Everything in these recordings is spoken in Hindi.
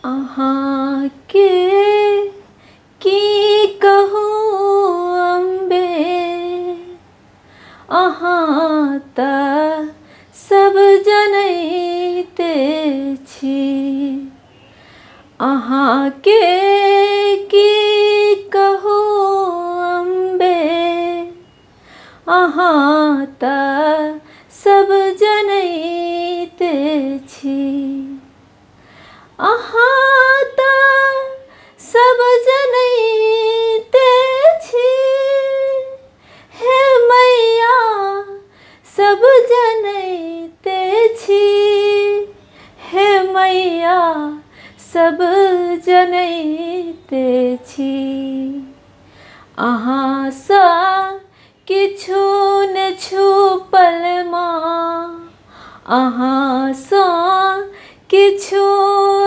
अहाँ के की कहूँ अम्बे, अहाँ तऽ सब जनैते छी। अहाँ के की कहूँ अम्बे, अहाँ तऽ सब जनैते छी। अहाँ तऽ सब जनैते छी, हे मैया सब जनैते छी, हे मैया सब जनैते छी। अहाँसँ किछु ने छुपल माँ, अहाँसँ किछु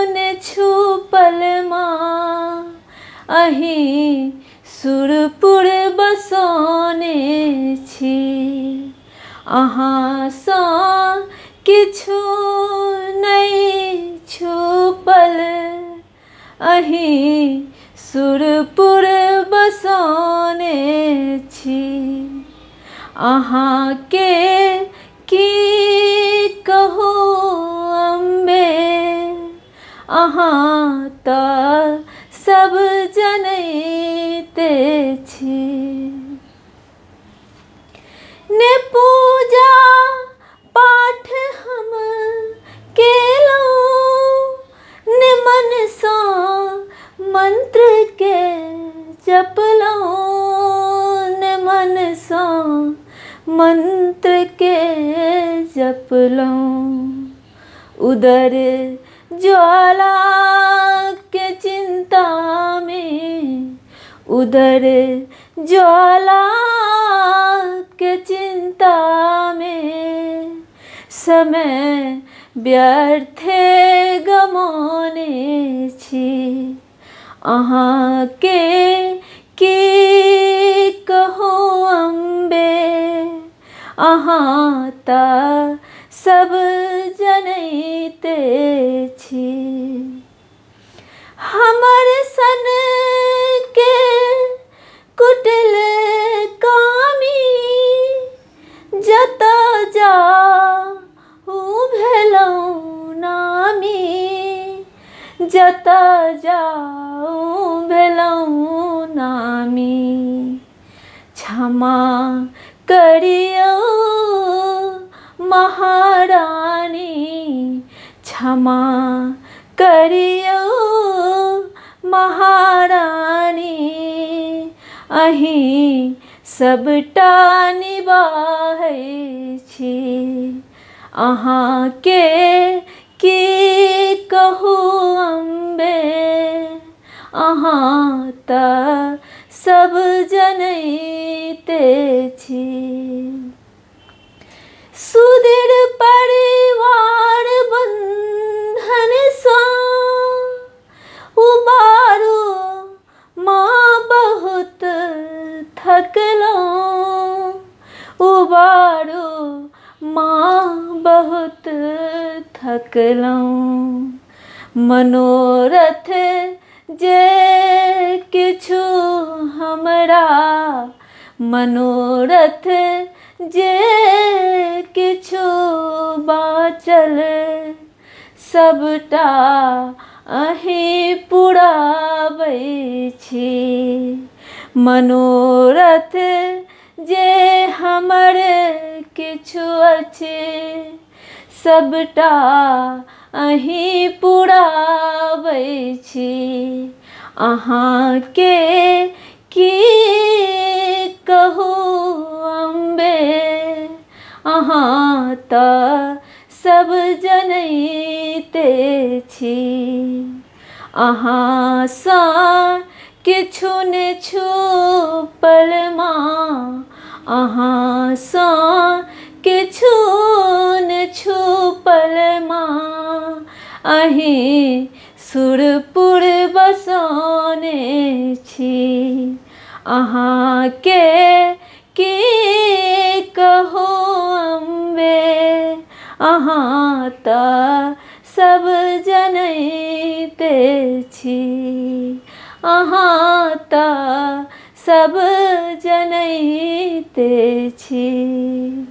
ने छुपल माँ, अहीं सुरपुर बसौने छी। अहाँसँ किछु नहि छुपल, अहीं सुरपुर बसौने छी। अहाँ के की कहूँ अम्बे, अहाँ तऽ सब जनैते छी। ने पूजा पाठ हम केलहुँ, ने मनसँ मंत्र के जपलहुँ, ने मनसँ मंत्र के जपलहुँ। उदर ज्वाला के चिंता में, उदर ज्वाला के चिंता में, समय व्यर्थे गमौने छी। अहाँ के की कहूँ अम्बे, अहाँ तऽ सब जनैते छी। हमर सन के कुटिल कामी, जतऽ जाऊ भेलहुँ नामी, जतऽ जाऊ भेलहुँ नामी। क्षमा करियौ महारानी, क्षमा करियौ महारानी, अहीं सबटा निभाहै छी। अहाँ के की कहूँ अम्बे, अहाँ तऽ सब जनैते छी। सुदृढ़ परिवार बंधन सँ उबारू माँ बहुत थकलहुँ, उबारू माँ बहुत थकलहुँ। मनोरथ जे किछु हमरा, मनोरथ जे किछु बाँचल, सबटा अहीं पुराबै छी। मनोरथ जे हमर किछु अछि, सबटा अहीं पुराबै छी। अहाँ के की कहूँ अम्बे, अहाँ तऽ सब जनैते छी। अहाँसँ किछु ने छुपल माँ, अहाँसँ किछु ने छुपल माँ, अहीं सुरपुर बसौने छी। अहाँ के की कहूँ अम्बे, अहाँ तऽ सब जनैते छी। अहाँ तऽ सब जनैते छी।